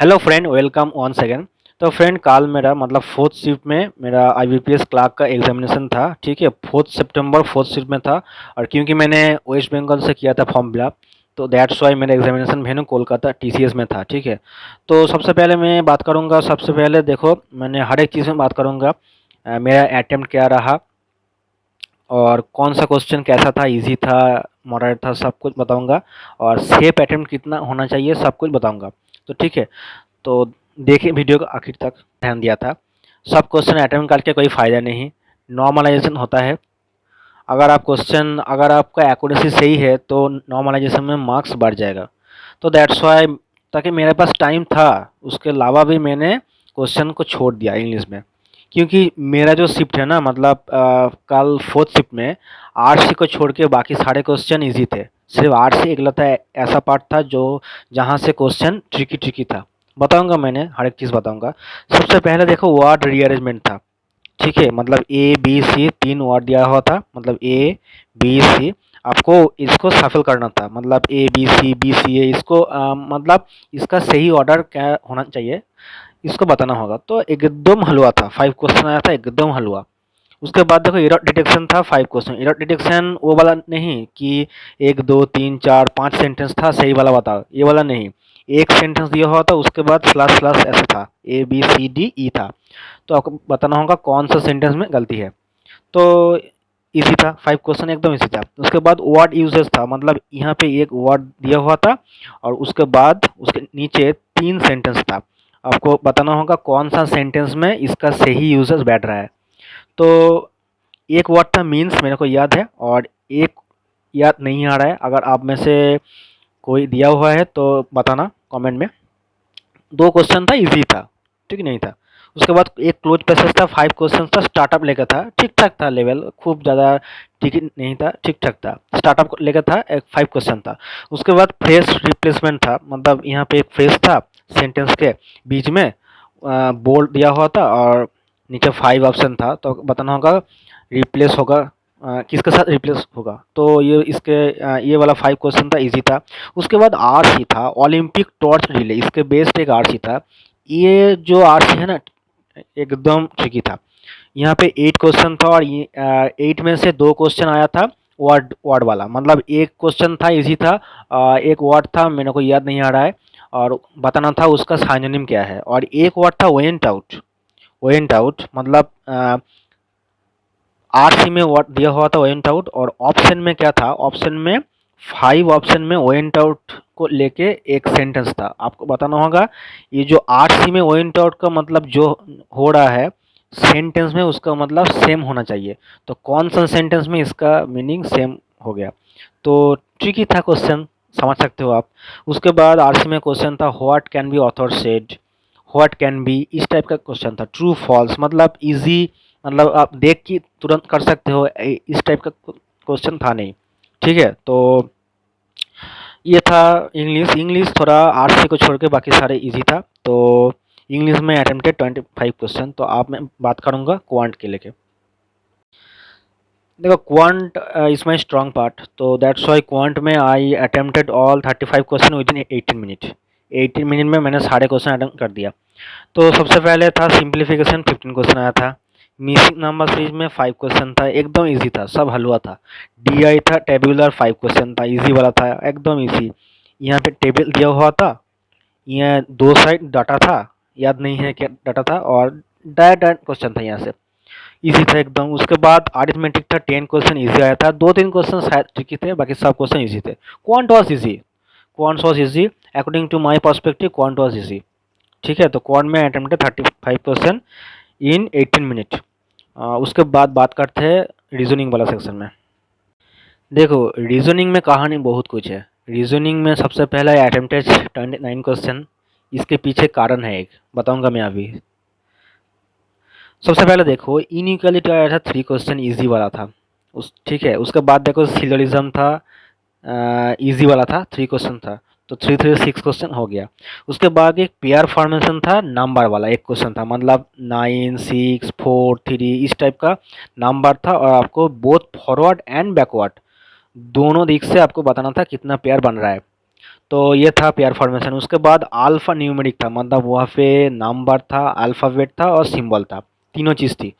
Hello friend, welcome once again. तो friend, कल मेरा मतलब फोर्थ शिफ्ट में मेरा आईबीपीएस क्लार्क का एग्जामिनेशन था। ठीक है, 4 सितंबर फोर्थ शिफ्ट में था। और क्योंकि मैंने वेस्ट बंगाल से किया था फॉर्म फिलअप, तो दैट्स वाई मेरा एग्जामिनेशन वेन्यू कोलकाता टीसीएस में था। ठीक है, तो सबसे पहले मैं बात करूंगा। सबसे पहले देखो, मैंने हर एक चीज़ में बात करूंगा। मेरा अटेम्प्ट क्या रहा और कौन सा क्वेश्चन कैसा था, इजी था, मॉडरेट था, सब कुछ बताऊंगा। और सेफ अटेम्प्ट कितना होना चाहिए, सब कुछ बताऊंगा। तो ठीक है, तो देखिए वीडियो को आखिर तक, ध्यान दिया था। सब क्वेश्चन अटेम्प्ट करके कोई फ़ायदा नहीं। नॉर्मलाइजेशन होता है। अगर आपका एक्यूरेसी सही है तो नॉर्मलाइजेशन में मार्क्स बढ़ जाएगा। तो दैट्स वाई, ताकि मेरे पास टाइम था, उसके अलावा भी मैंने क्वेश्चन को छोड़ दिया इंग्लिश में। क्योंकि मेरा जो शिफ्ट है ना, मतलब कल फोर्थ शिफ्ट में आरसी को छोड़ के बाकी सारे क्वेश्चन इजी थे। सिर्फ आरसी इकलौता ऐसा पार्ट था जो जहाँ से क्वेश्चन ट्रिकी ट्रिकी था। बताऊंगा, मैंने हर एक चीज़ बताऊंगा। सबसे पहले देखो, वर्ड रीअरेंजमेंट था। ठीक है, मतलब ए बी सी तीन वर्ड दिया हुआ था, मतलब ए बी सी। आपको इसको सफल करना था, मतलब ए बी सी ए, इसको मतलब इसका सही ऑर्डर क्या होना चाहिए, इसको बताना होगा। तो एकदम हलवा था, 5 क्वेश्चन आया था, एकदम हलवा। उसके बाद देखो, एरर डिटेक्शन था, 5 क्वेश्चन। एरर डिटेक्शन वो वाला नहीं कि 1 2 3 4 5 सेंटेंस था, सही वाला बताओ, ये वाला नहीं। एक सेंटेंस दिया हुआ था, उसके बाद स्लैश स्लैश ऐसा था, A B C D E था। तो आपको बताना होगा कौन सा सेंटेंस में गलती है। तो इजी था, 5 क्वेश्चन एकदम इजी था। उसके बाद वर्ड यूजेस था, मतलब यहाँ पे एक वर्ड दिया हुआ था और उसके बाद उसके नीचे 3 सेंटेंस था। आपको बताना होगा कौन सा सेंटेंस में इसका सही यूजेस बैठ रहा है। तो एक वर्ड था मीन्स, मेरे को याद है, और एक याद नहीं आ रहा है। अगर आप में से कोई दिया हुआ है तो बताना कमेंट में। 2 क्वेश्चन था, इजी था, ठीक नहीं था। उसके बाद एक क्लोज पैसेज था, 5 क्वेश्चन था, स्टार्टअप लेकर था, ठीक ठाक था लेवल, खूब ज़्यादा ठीक नहीं था, ठीक ठाक था। स्टार्टअप लेकर था, एक 5 क्वेश्चन था। उसके बाद फ्रेज रिप्लेसमेंट था, मतलब यहाँ पे एक फ्रेज था सेंटेंस के बीच में, बोल्ड दिया हुआ था और नीचे 5 ऑप्शन था। तो बताना होगा रिप्लेस होगा, किसके साथ रिप्लेस होगा। तो ये वाला 5 क्वेश्चन था, इजी था। उसके बाद आरसी था, ओलंपिक टॉर्च रिले, इसके बेस्ड एक आरसी था। ये जो आरसी है ना, एकदम ट्रिकी था। यहाँ पे 8 क्वेश्चन था और ये 8 में से 2 क्वेश्चन आया था वर्ड वर्ड वाला, मतलब एक क्वेश्चन था इजी था, एक वर्ड था मेरे को याद नहीं आ रहा है, और बताना था उसका साइनोनिम क्या है। और एक वर्ड था वेंट आउट। वेंट आउट मतलब आरसी में वर्ड दिया हुआ था वेंट आउट, और ऑप्शन में क्या था, ऑप्शन में 5 ऑप्शन में वेंट आउट को लेके एक सेंटेंस था। आपको बताना होगा ये जो आरसी में वेंट आउट का मतलब जो हो रहा है सेंटेंस में, उसका मतलब सेम होना चाहिए। तो कौन सा सेंटेंस में इसका मीनिंग सेम हो गया। तो ट्रिकी था क्वेश्चन, समझ सकते हो आप। उसके बाद आरसी में क्वेश्चन था what can be author said, what can be, इस टाइप का क्वेश्चन था। ट्रू फॉल्स मतलब इजी, मतलब आप देख के तुरंत कर सकते हो, इस टाइप का क्वेश्चन था नहीं। ठीक है, तो ये था इंग्लिश। इंग्लिश थोड़ा आरसी को छोड़ के बाकी सारे इजी था। तो इंग्लिश में अटेम्प्टेड 25 क्वेश्चन। तो आप मैं बात करूँगा क्वांट के लेके। देखो, quant is my strong part, तो दैट्स वाई क्वांट में आई attempted all 35 question with in 18 minute. 18 minute में मैंने सारे क्वेश्चन अटेम्प्ट कर दिया। तो सबसे पहले था सिंप्लीफिकेशन, 15 क्वेश्चन आया था। मिसिंग नंबर सीरीज में 5 क्वेश्चन था, एकदम इजी था, सब हलवा था। डीआई था, टेबुलर 5 क्वेश्चन था, इजी वाला था, एकदम इजी। यहाँ पे टेबल दिया हुआ था, यहाँ 2 साइड डाटा था, याद नहीं है क्या डाटा था, और डायरेक्ट क्वेश्चन था यहाँ से, इजी था एकदम। उसके बाद अरिथमेटिक था, 10 क्वेश्चन इजी आया था, 2 3 क्वेश्चन शायद ट्रिकी थे, बाकी सब क्वेश्चन इजी थे। Quant was easy, quant was easy, according to my perspective quant was easy. ठीक है, तो क्वांट में अटेम्प्टेड 35 क्वेश्चन इन 18 मिनट। उसके बाद बात करते हैं रीजनिंग वाला सेक्शन में। देखो, रीजनिंग में कहानी बहुत कुछ है। रीजनिंग में सबसे पहला अटेम्प्टेड 29 क्वेश्चन, इसके पीछे कारण है, एक बताऊंगा मैं अभी। सबसे पहले देखो, इनइक्वालिटी आया था, 3 क्वेश्चन इजी वाला था। ठीक है, उसके बाद देखो सिलोजिज्म था, इजी वाला था, 3 क्वेश्चन था। तो 6 क्वेश्चन हो गया। उसके बाद एक पेयर फॉर्मेशन था, नंबर वाला 1 क्वेश्चन था, मतलब 9 6 4 3 इस टाइप का नंबर था, और आपको बोथ फॉरवर्ड एंड बैकवर्ड दोनों दिख से आपको बताना था कितना पेयर बन रहा है। तो ये था पेयर फॉर्मेशन। उसके बाद अल्फा न्यूमेरिक था, मतलब वहाँ पे नंबर था, अल्फ़ाबेट था और सिंबल था, तीनों चीज़ थी।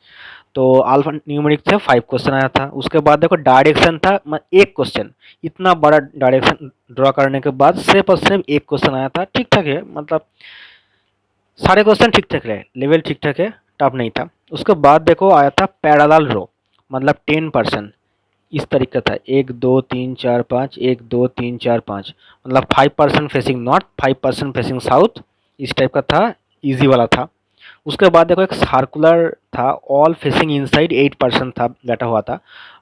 तो अल्फा न्यूमेरिक से 5 क्वेश्चन आया था। उसके बाद देखो डायरेक्शन था, एक क्वेश्चन, इतना बड़ा डायरेक्शन ड्रॉ करने के बाद सिर्फ और सिर्फ एक क्वेश्चन आया था। ठीक ठाक है, मतलब सारे क्वेश्चन ठीक ठाक रहे, लेवल ठीक ठाक है, टफ नहीं था। उसके बाद देखो आया था पैरेलल रो, मतलब 10%, इस तरीके का था, 1 2 3 4 5, 1 2 3 4 5, मतलब 5% फेसिंग नॉर्थ, 5% फेसिंग साउथ, इस टाइप का था, इजी वाला था। उसके बाद देखो एक सर्कुलर था, ऑल फेसिंग इनसाइड, 8% था, बैठा हुआ था,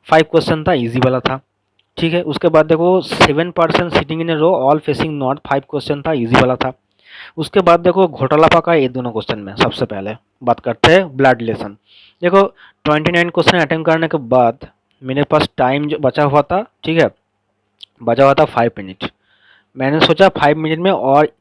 5 क्वेश्चन था, इजी वाला था। ठीक है। उसके बाद देखो 7% sitting in a row, all facing north, 5 question था, इजी वाला था। उसके बाद देखो घोटाला पका ये दोनों क्वेश्चन में। सबसे पहले बात करते हैं ब्लड रिलेशन। देखो 29 क्वेश्चन अटेम्प्ट करने के बाद मेरे पास टाइम जो बचा हुआ था, ठीक है, बचा हुआ था 5 मिनट। मैंने सोचा 5 मिनट में और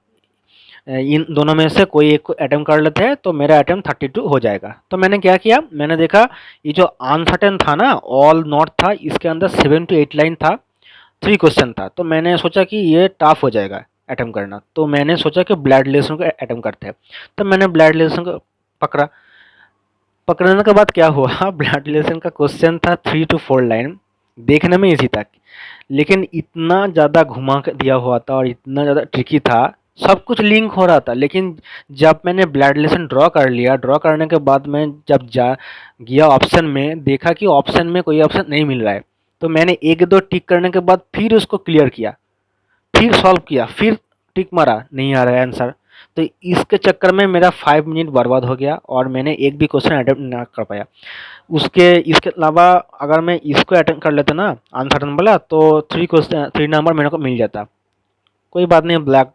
इन दोनों में से कोई एक को अटेम्प्ट कर लेते हैं तो मेरा अटेम्प्ट 32 हो जाएगा। तो मैंने क्या किया, मैंने देखा ये जो अनसर्टेन था ना, ऑल नॉट था, इसके अंदर 7 to 8 लाइन था, 3 क्वेश्चन था। तो मैंने सोचा कि ये टफ हो जाएगा अटेम्प्ट करना, तो मैंने सोचा कि ब्लड रिलेशन को अटेम्प्ट करते हैं। तो मैंने ब्लड रिलेशन को पकड़ा। पकड़ने के बाद क्या हुआ ब्लड रिलेशन का क्वेश्चन था 3 to 4 लाइन, देखने में इजी था, लेकिन इतना ज़्यादा घुमा के दिया हुआ था और इतना ज़्यादा ट्रिकी था, सब कुछ लिंक हो रहा था। लेकिन जब मैंने ब्लड रिलेशन ड्रॉ कर लिया, ड्रॉ करने के बाद मैं जब जा गया ऑप्शन में, देखा कि ऑप्शन में कोई ऑप्शन नहीं मिल रहा है। तो मैंने एक दो टिक करने के बाद फिर उसको क्लियर किया, फिर सॉल्व किया, फिर टिक मारा, नहीं आ रहा है आंसर। तो इसके चक्कर में मेरा 5 मिनट बर्बाद हो गया और मैंने एक भी क्वेश्चन अटेम्प्ट ना कर पाया। उसके इसके अलावा अगर मैं इसको अटेम्प्ट कर लेता ना अनसर्टेन वाला, तो 3 नंबर मेरे को मिल जाता। कोई बात नहीं, ब्लैक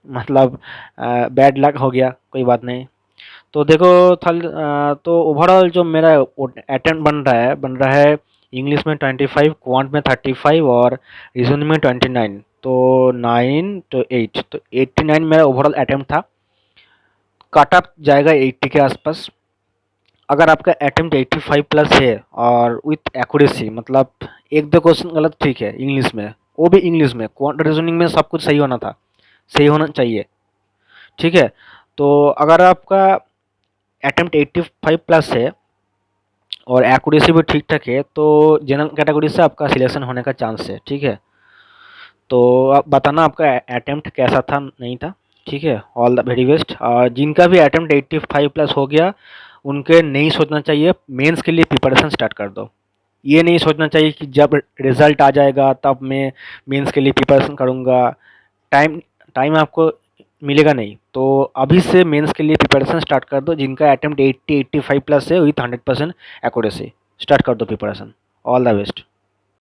मतलब बैड लक हो गया, कोई बात नहीं। तो देखो तो ओवरऑल जो मेरा अटेम्प्ट बन रहा है इंग्लिश में 25, क्वांट में 35 और रीजनिंग में 29, तो 9 to 8, तो 89 मेरा ओवरऑल अटेम्प्ट था। कट ऑफ जाएगा 80 के आसपास। अगर आपका अटेम्प्ट 85 प्लस है और विथ एक्यूरेसी, मतलब एक दो क्वेश्चन गलत ठीक है इंग्लिश में, वो भी इंग्लिश में, क्वांट रीजनिंग में सब कुछ सही होना था, सही होना चाहिए। ठीक है। तो अगर आपका अटेम्प्ट 85 प्लस है और एक्यूरेसी भी ठीक ठाक है, तो जनरल कैटेगरी से आपका सिलेक्शन होने का चांस है। ठीक है। तो आप बताना आपका अटेम्प्ट कैसा था, नहीं था। ठीक है। All the very best. और जिनका भी अटेम्प्ट 85 प्लस हो गया, उनके नहीं सोचना चाहिए, मेंस के लिए प्रिपरेशन स्टार्ट कर दो। ये नहीं सोचना चाहिए कि जब रिजल्ट आ जाएगा तब मैं मेंस के लिए प्रिपरेशन करूँगा। टाइम टाइम आपको मिलेगा नहीं, तो अभी से मेंस के लिए प्रिपरेशन स्टार्ट कर दो। जिनका अटेम्प्ट 80-85 प्लस है विथ 100% एक्यूरेसी, स्टार्ट कर दो प्रिपरेशन। All the best.